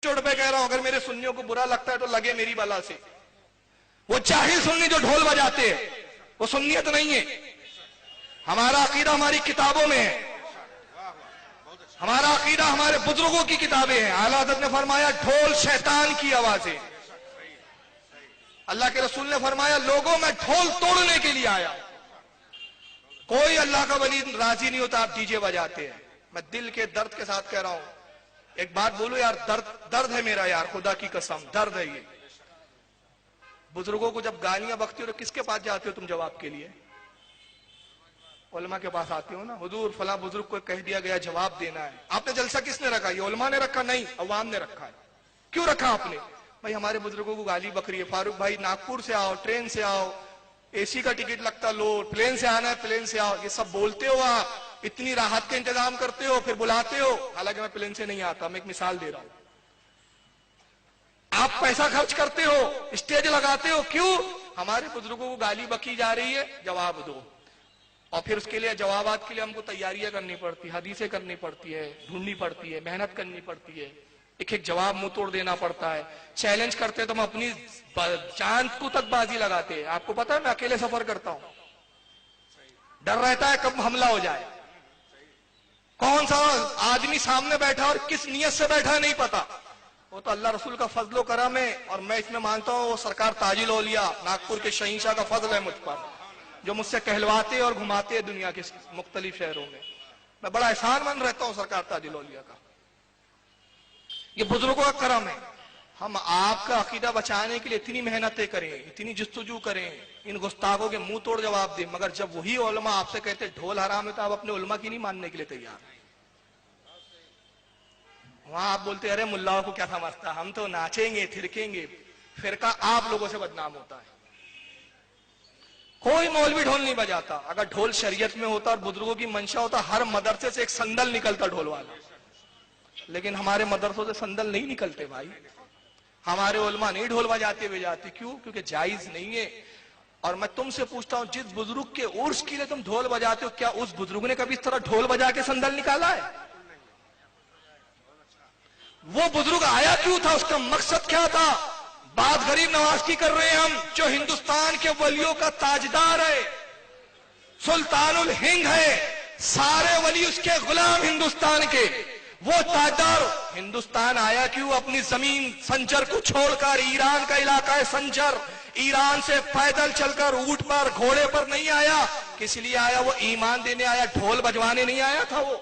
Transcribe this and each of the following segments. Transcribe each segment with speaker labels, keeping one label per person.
Speaker 1: चोट पे कह रहा हूं, अगर मेरे सुन्नियों को बुरा लगता है तो लगे मेरी बला से। वो जाहिल सुन्नी जो ढोल बजाते हैं वो सुन्नियत नहीं है। हमारा अकीदा हमारी किताबों में है, हमारा अकीदा हमारे बुजुर्गों की किताबें हैं। आला हज़रत ने फरमाया ढोल शैतान की आवाज है। अल्लाह के रसूल ने फरमाया लोगों में ढोल तोड़ने के लिए आया। कोई अल्लाह का वली राजी नहीं होता आप डीजे बजाते हैं। मैं दिल के दर्द के साथ कह रहा हूं, एक बात बोलो यार, दर्द है मेरा यार, खुदा की कसम दर्द है ये। बुजुर्गों को जब गालियां बकते हो तो किसके पास जाते हो तुम जवाब के लिए? उलमा के पास आते हो ना, हुजूर फला बुजुर्ग को कह दिया गया जवाब देना है। आपने जलसा किसने रखा? ये उलमा ने रखा? नहीं, अवाम ने रखा है। क्यों रखा आपने? भाई हमारे बुजुर्गों को गाली बकरी है। फारूक भाई नागपुर से आओ, ट्रेन से आओ, एसी का टिकट लगता लो, प्लेन से आना है प्लेन से आओ, ये सब बोलते हो आप, इतनी राहत के इंतजाम करते हो, फिर बुलाते हो। हालांकि मैं प्लेन से नहीं आता, मैं एक मिसाल दे रहा हूं। आप पैसा खर्च करते हो, स्टेज लगाते हो, क्यों? हमारे बुजुर्गों को गाली बकी जा रही है, जवाब दो। और फिर उसके लिए जवाबात के लिए हमको तैयारियां करनी पड़ती है, हदीसें करनी पड़ती है, ढूंढनी पड़ती है, मेहनत करनी पड़ती है, एक एक जवाब मुंह तोड़ देना पड़ता है। चैलेंज करते तो हम अपनी जान को तक बाजी लगाते हैं। आपको पता है मैं अकेले सफर करता हूं, डर रहता है कब हमला हो जाए, कौन सा आदमी सामने बैठा और किस नियत से बैठा नहीं पता। वो तो अल्लाह रसूल का फजलो करम है, और मैं इसमें मानता हूँ वो सरकार ताजुल औलिया नागपुर के शहींशाह का फजल है मुझ पर, जो मुझसे कहलवाते और घुमाते हैं दुनिया के मुख्तलिफ शहरों में। मैं बड़ा एहसानमंद रहता हूँ सरकार ताजुल औलिया का। ये बुजुर्गों का करम है। हम आपका अकीदा बचाने के लिए इतनी मेहनतें करें, इतनी जुस्तजू करें, इन गुस्ताखों के मुंह तोड़ जवाब दें, मगर जब वही उलमा आपसे कहते ढोल हराम है तो आप अपने उलमा की नहीं मानने के लिए तैयार। वहां आप बोलते अरे मुल्लाओं को क्या समझता, हम तो नाचेंगे थिरकेंगे। फिरका आप लोगों से बदनाम होता है। कोई मौलवी ढोल नहीं बजाता। अगर ढोल शरीयत में होता और बुजुर्गों की मंशा होता, हर मदरसे से एक संदल निकलता ढोल वाला। लेकिन हमारे मदरसों से संदल नहीं निकलते भाई। हमारे उलमा नहीं ढोल बजाते हुए जाते। क्यों? क्योंकि जायज नहीं है। और मैं तुमसे पूछता हूं, जिस बुजुर्ग के उर्स के लिए तुम ढोल बजाते हो, क्या उस बुजुर्ग ने कभी इस तरह ढोल बजा के संदल निकाला है? वो बुजुर्ग आया क्यों था? उसका मकसद क्या था? बात गरीब नवाज की कर रहे हैं हम, जो हिंदुस्तान के वलियों का ताजदार है, सुल्तानुल हिंद है, सारे वली उसके गुलाम हिंदुस्तान के। वो ताजदार हिंदुस्तान आया क्यों? अपनी जमीन संजर को छोड़कर, ईरान का इलाका है संजर, ईरान से पैदल चलकर ऊंट पर घोड़े पर नहीं आया। किस लिए आया? वो ईमान देने आया, ढोल बजवाने नहीं आया था वो।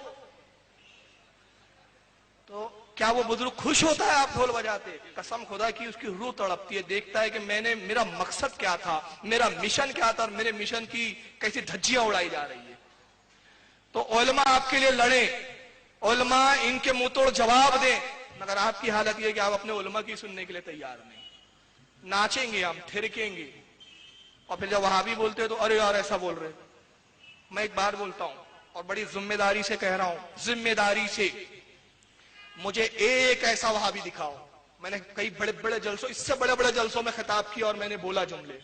Speaker 1: तो क्या वो बुजुर्ग खुश होता है आप ढोल बजाते? कसम खुदा की उसकी रूह तड़पती है, देखता है कि मेरा मकसद क्या था, मेरा मिशन क्या था, और मेरे मिशन की कैसी धज्जियां उड़ाई जा रही है। तो उलमा आपके लिए लड़े, उलमा इनके मुंह तोड़ जवाब दें, मगर आपकी हालत यह कि आप अपने उलमा की सुनने के लिए तैयार नहीं। नाचेंगे हम, थिरकेंगे, और फिर जब वहां भी बोलते हैं तो अरे यार ऐसा बोल रहे। मैं एक बात बोलता हूं और बड़ी जिम्मेदारी से कह रहा हूं, जिम्मेदारी से, मुझे एक ऐसा वहाबी दिखाओ। मैंने कई बड़े बड़े जलसों, इससे बड़े बड़े जलसों में खिताब किया और मैंने बोला जुमले,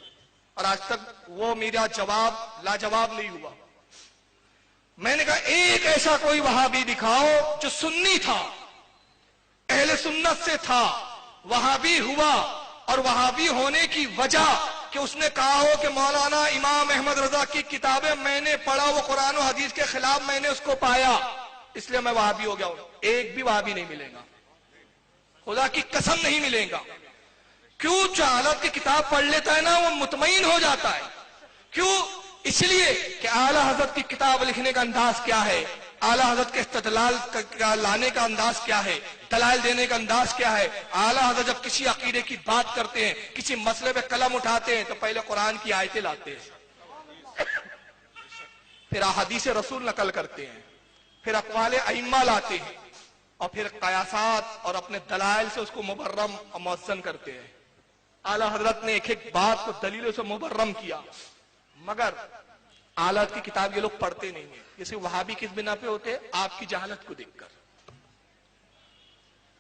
Speaker 1: और आज तक वो मेरा जवाब लाजवाब नहीं हुआ। मैंने कहा एक ऐसा कोई वहाबी दिखाओ जो सुन्नी था, अहले सुन्नत से था, वहाबी हुआ, और वहाबी होने की वजह कि उसने कहा हो कि मौलाना इमाम अहमद रजा की किताबें मैंने पढ़ा, वो कुरान और हदीस के खिलाफ मैंने उसको पाया, इसलिए मैं वहाबी हो गया हूं। एक भी वहाबी नहीं मिलेगा, खुदा की कसम नहीं मिलेगा। क्यों? जहालत की किताब पढ़ लेता है ना, वो मुतमईन हो जाता है। क्यों? इसलिए कि आला हजरत की किताब लिखने का अंदाज क्या है, आला हजरत के इस्तेदलाल लाने का अंदाज क्या है, दलाइल देने का अंदाज क्या है। आला हजरत जब किसी अकीदे की बात करते हैं, किसी मसले पे कलम उठाते हैं, तो पहले कुरान की आयतें लाते हैं, फिर अहादीस रसूल नकल करते हैं, फिर अक़वाले अइम्मा लाते हैं, और फिर कयासात और अपने दलाइल से उसको मुबर्रम और मुअज़्ज़न करते हैं। आला हजरत ने एक एक बात को दलीलों से मुबर्रम किया, मगर आला की किताब ये लोग पढ़ते नहीं है। जैसे वहाबी किस बिना पे होते हैं? आपकी जहालत को देखकर।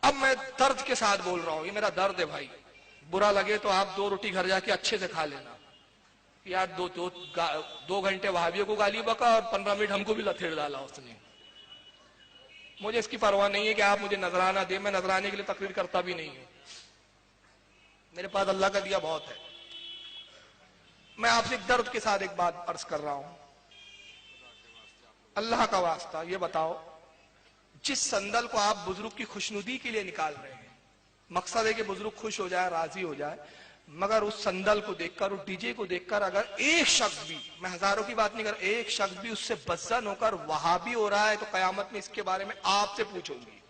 Speaker 1: अब मैं दर्द के साथ बोल रहा हूं, ये मेरा दर्द है भाई। बुरा लगे तो आप 2 रोटी घर जाके अच्छे से खा लेना। यार 2 घंटे वहाबियों को गाली बका और 15 मिनट हमको भी लथेड़ डाला उसने। मुझे इसकी परवाह नहीं है कि आप मुझे नजराना दें, मैं नजराने के लिए तकरीर करता भी नहीं हूं, मेरे पास अल्लाह का दिया बहुत है। मैं आपसे एक दर्द के साथ एक बात अर्ज कर रहा हूं, अल्लाह का वास्ता ये बताओ, जिस संदल को आप बुजुर्ग की खुशनुदी के लिए निकाल रहे हैं, मकसद है कि बुजुर्ग खुश हो जाए, राजी हो जाए, मगर उस संदल को देखकर, उस डीजे को देखकर अगर एक शख्स भी, मैं हजारों की बात नहीं कर रहा, एक शख्स भी उससे बज़्ज़न होकर वहाबी हो रहा है तो कयामत में इसके बारे में आपसे पूछूंगी।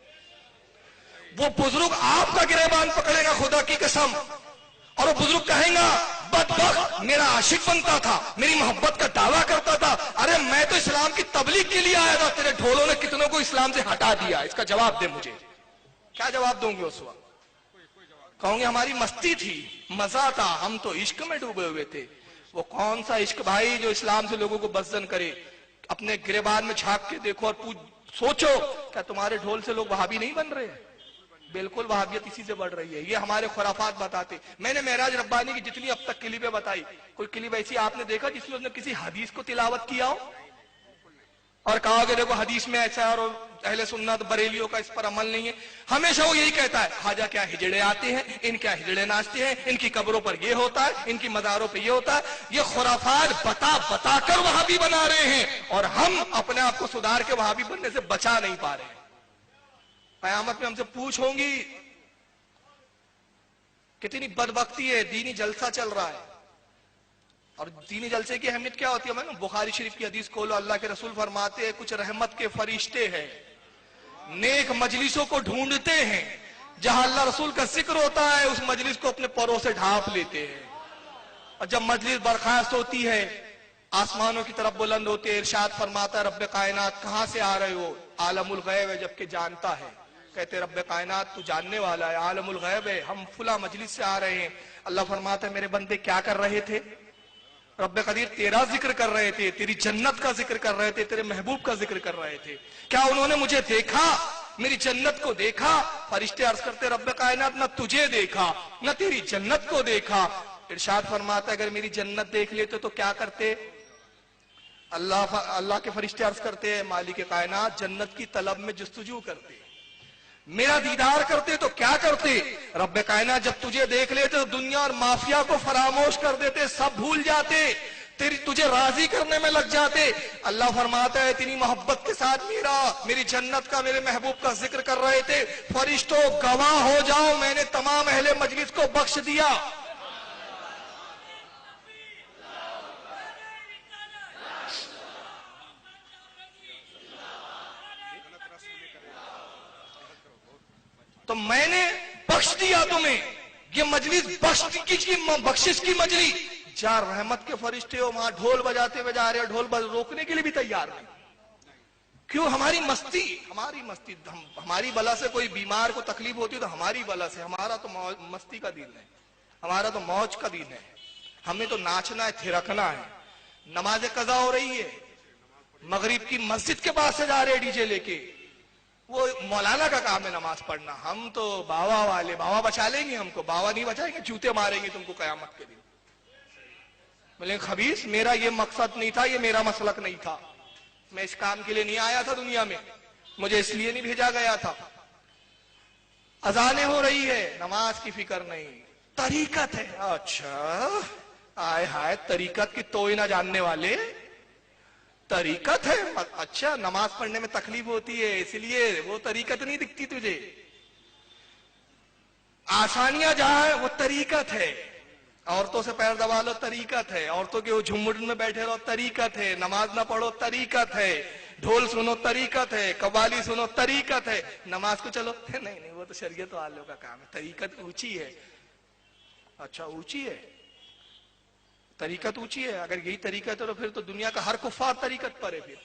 Speaker 1: वो बुजुर्ग आपका गिरेबान पकड़ेगा खुदा की कसम, और वो बुजुर्ग कहेगा बदबख्त मेरा आशिक बनता था, मेरी मोहब्बत का दावा करता था, अरे मैं तो इस्लाम की तबलीग के लिए आया था, तेरे ढोलों ने कितनों को इस्लाम से हटा दिया, इसका जवाब दे मुझे। क्या जवाब दूंगे उस वक्त? कहूंगे हमारी मस्ती थी, मजा था, हम तो इश्क में डूबे हुए थे। वो कौन सा इश्क भाई जो इस्लाम से लोगों को बज़्ज़न करे? अपने गिरेबान में झांक के देखो और सोचो, क्या तुम्हारे ढोल से लोग वहाबी नहीं बन रहे हैं? बिल्कुल वहाबियत इसी से बढ़ रही है। ये हमारे खुराफात बताते। मैंने महराज रब्बानी की जितनी अब तक क्लिपें बताई, कोई क्लिप ऐसी आपने देखा जिसमें उसने किसी हदीस को तिलावत किया हो और कहा कि देखो हदीस में ऐसा है और अहले सुन्नत बरेलियों का इस पर अमल नहीं है? हमेशा वो यही कहता है, खाजा क्या हिजड़े आते हैं, इन क्या हिजड़े नाचते हैं, इनकी कब्रों पर ये होता है, इनकी मज़ारों पे ये होता है। ये खुराफात बता बता कर वहाबी बना रहे हैं और हम अपने आप को सुधार के वहाबी बनने से बचा नहीं पा रहे हैं। कयामत में हमसे पूछ होंगी, कितनी बदबख्ती है, दीनी जलसा चल रहा है। और दीनी जलसे की अहमियत क्या होती है? मैं बुखारी शरीफ की हदीस खोलो, अल्लाह के रसूल फरमाते हैं कुछ रहमत के फरिश्ते हैं, नेक मजलिसों को ढूंढते हैं, जहां अल्लाह रसूल का जिक्र होता है उस मजलिस को अपने परों से ढांप लेते हैं, और जब मजलिस बर्खास्त होती है आसमानों की तरफ बुलंद होते हैं, इरशाद फरमाता है रब्बे कायनात कहां से आ रहे हो? आलमुल गैब है, जबकि जानता है। कहते रब्बे कायनात तू जानने वाला है, आलमुल गैब है, हम फुला मजलिस से आ रहे हैं। अल्लाह फरमाता है मेरे बंदे क्या कर रहे थे? रब्बे कदीर तेरा जिक्र कर रहे थे, तेरी जन्नत का जिक्र कर रहे थे, तेरे महबूब का जिक्र कर रहे थे। क्या उन्होंने मुझे देखा, मेरी जन्नत को देखा? फरिश्ते अर्ज करते रब्बे कायनात न तुझे देखा न तेरी जन्नत को देखा। इरशाद फरमाता अगर मेरी जन्नत देख लेते तो क्या करते? अल्लाह के फरिश्ते अर्ज करते हैं मालिक कायनात जन्नत की तलब में जस्तजू करते, मेरा दीदार करते तो क्या करते? रब्बे कायनात जब तुझे देख लेते तो दुनिया और माफिया को फरामोश कर देते, सब भूल जाते, तुझे राजी करने में लग जाते। अल्लाह फरमाता है इतनी मोहब्बत के साथ मेरी जन्नत का, मेरे महबूब का जिक्र कर रहे थे, फरिश्तों गवाह हो जाओ मैंने तमाम अहले मजलिस को बख्श दिया। तो मैंने बख्श दिया तुम्हें, ये मजलिस बख्शिश की मजलिस, जहां रहमत के फरिश्ते हो वहां ढोल बजाते हुए जा रहे हो, ढोल रोकने के लिए भी तैयार नहीं। क्यों? हमारी मस्ती, हमारी बला से कोई बीमार को तकलीफ होती है तो हमारी बला से। हमारा तो मस्ती का दिन है, हमारा तो मौज का दिन है, हमें तो नाचना है, थिरकना है। नमाज कज़ा हो रही है, मगरिब की मस्जिद के पास से जा रहे डीजे लेके, वो मौलाना का काम है नमाज पढ़ना। हम तो बाबा वाले, बाबा बचा लेंगे हमको, बाबा नहीं बचाएंगे, जूते मारेंगे तुमको कयामत के दिन। बोले खबीस मेरा ये मकसद नहीं था, ये मेरा मसलक नहीं था, मैं इस काम के लिए नहीं आया था दुनिया में, मुझे इसलिए नहीं भेजा गया था। अजाने हो रही है, नमाज की फिक्र नहीं, तरीकत है। अच्छा आय हाय, तरीकत की तोय ना जानने वाले, तरीकत है। अच्छा नमाज पढ़ने में तकलीफ होती है इसलिए वो तरीकत नहीं दिखती तुझे। आसानियां जहां है वो तरीकत है, औरतों से पैर दबा लो तरीकत है, औरतों के वो झुम्मुट में बैठे रहो तरीकत है, नमाज ना पढ़ो तरीकत है, ढोल सुनो तरीकत है, कव्वाली सुनो तरीकत है, नमाज को चलो नहीं वो तो शरीयत वालों का काम है, तरीकत ऊंची है। अच्छा ऊंची है, तरीकत ऊंची है, अगर यही तरीकत है तो फिर तो दुनिया का हर कुफार तरीकत पर है, फिर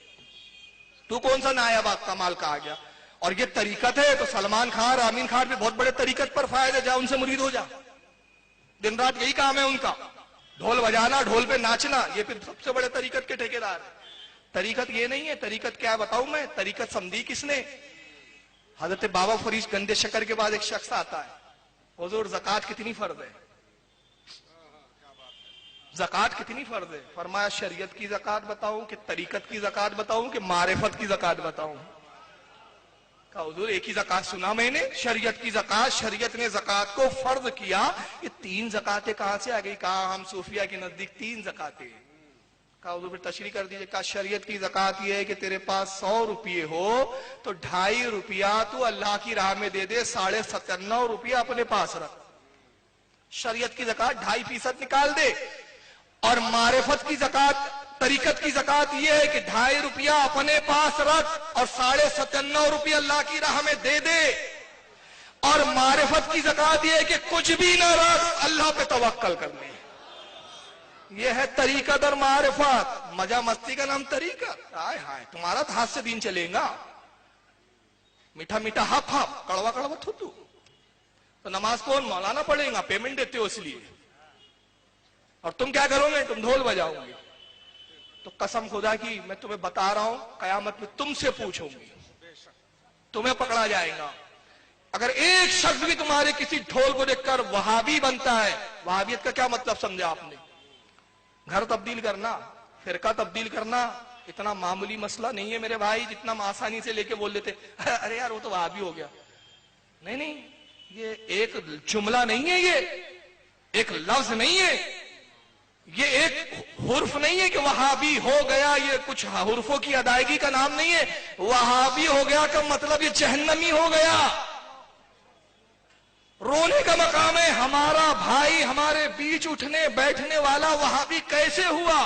Speaker 1: तू कौन सा नायाब कमाल का आ गया? और ये तरीकत है तो सलमान खान, आमीन खान भी बहुत बड़े तरीकत पर फायदे, जा उनसे मुरीद हो जा, दिन रात यही काम है उनका, ढोल बजाना, ढोल पे नाचना, ये फिर सबसे बड़े तरीकत के ठेकेदार है। तरीकत ये नहीं है, तरीकत क्या बताऊं मैं? तरीकत समझी किसने? हजरत बाबा फरीद गंदे शक्कर के बाद एक शख्स आता है, हुजूर ज़कात कितनी फर्ज है? ज़कात कितनी फर्ज है? फरमाया शरीयत की ज़कात बताऊं कि तरीकत की ज़कात बताऊं कि मारिफत की ज़कात बताऊं? कहा हुजूर एक ही ज़कात सुना मैंने, शरीयत की ज़कात, शरीयत ने ज़कात को फर्ज किया, ये 3 ज़कातें कहां से आ गई? कहा हम सूफिया के नजदीक 3 ज़कातें। कहा हुजूर फिर तशरीह कर दीजिए। कहा शरीयत की ज़कात ये है कि तेरे पास 100 रुपये हो तो 2.5 रुपया तू अल्लाह की राह में दे दे, 97.5 रुपया अपने पास रख। शरीयत की ज़कात 2.5% निकाल दे। और मारिफत की ज़कात, तरीकत की ज़कात ये है कि 2.5 रुपया अपने पास रख और 97.5 रुपया अल्लाह की राह में दे दे। और मारिफत की ज़कात ये है कि कुछ भी ना रख, अल्लाह पे तवक्कल करनी। ये है तरीकत और मारिफत। मजा मस्ती का नाम तरीकत। हाय हाय, तुम्हारा तो हाथ से दीन चलेगा। मीठा मीठा हप हप, कड़वा कड़वा थुतू। तो नमाज कौन? मौलाना पढ़ेगा, पेमेंट देते हो इसलिए। और तुम क्या करोगे? तुम ढोल बजाओगे। तो कसम खुदा की मैं तुम्हें बता रहा हूं, कयामत में तुमसे पूछूंगी, तुम्हें पकड़ा जाएगा। अगर एक शख्स भी तुम्हारे किसी ढोल को देखकर वहाबी बनता है, वहाबियत का क्या मतलब समझा आपने? घर तब्दील करना, फिरका तब्दील करना, इतना मामूली मसला नहीं है मेरे भाई, जितना हम आसानी से लेके बोल देते अरे यार वो तो वहाबी हो गया। नहीं नहीं, ये एक जुमला नहीं है, ये एक लफ्ज नहीं है, ये एक हुर्फ नहीं है कि वहाबी हो गया, ये कुछ हुर्फों की अदायगी का नाम नहीं है। वहाबी हो गया का मतलब ये जहन्नमी हो गया। रोने का मकाम है, हमारा भाई हमारे बीच उठने बैठने वाला वहाबी कैसे हुआ?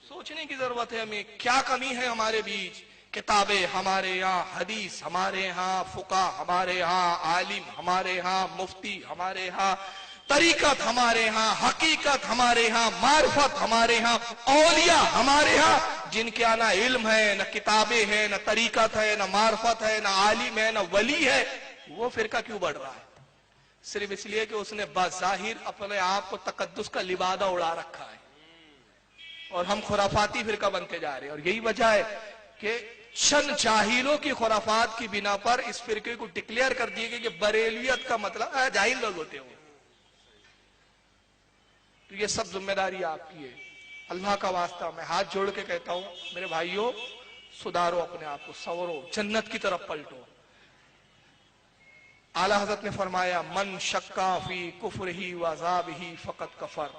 Speaker 1: सोचने की जरूरत है हमें, क्या कमी है हमारे बीच? किताबें हमारे यहाँ, हदीस हमारे यहाँ, फुका हमारे यहाँ, आलिम हमारे यहाँ, मुफ्ती हमारे यहाँ, तरीकत हमारे यहाँ, हकीकत हमारे यहाँ, मार्फत हमारे यहाँ, औलिया हमारे यहाँ, जिनके यहाँ ना इल्म है, न किताबें हैं, न तरीकत है, न मार्फत है, न आलिम है, न वली है, वो फिरका क्यों बढ़ रहा है? सिर्फ इसलिए कि उसने बाज़ाहिर अपने आप को तकद्दुस का लिबादा उड़ा रखा है और हम खुराफाती फिरका बनते जा रहे हैं। और यही वजह है कि चंद जाहिलों की खुराफात की बिना पर इस फिरके को डिक्लेयर कर दिए गए कि बरेलियत का मतलब जाहिल लोग होते हो। तो ये सब जिम्मेदारी आपकी है। अल्लाह का वास्ता मैं हाथ जोड़ के कहता हूं, मेरे भाइयों सुधारो अपने आप को, संवरो, जन्नत की तरफ पलटो। आला हजरत ने फरमाया, मन शक्का फी कुफ्रिही व अज़ाबिही फकत कफर।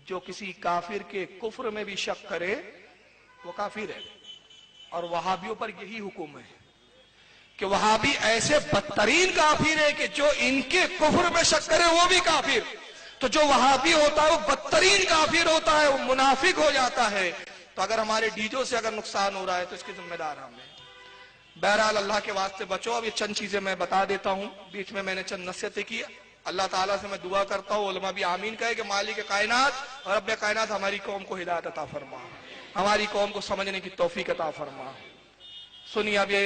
Speaker 1: जो किसी काफिर के कुफ्र में भी शक करे वो काफिर है। और वहाबियों पर यही हुक्म है कि वहाबी ऐसे बदतरीन काफिर है कि जो इनके कुफ्र में शक करे वो भी काफिर। तो जो वहाबी होता है वो बदतरीन काफिर होता है, वो मुनाफिक हो जाता है। तो अगर हमारे डीजों से अगर नुकसान हो रहा है तो इसकी जिम्मेदार हम हैं। बहरहाल अल्लाह के वास्ते बचो। अब ये चंद चीजें मैं बता देता हूं, बीच में मैंने चंद नसीहतें की। अल्लाह ताला से मैं दुआ करता हूं, उलमा भी आमीन कहे कि मालिक कायनात और रब्बे कायनात हमारी कौम को हिदायत अता फरमा, हमारी कौम को समझने की तौफीक अता फरमा। सुनिए अब ये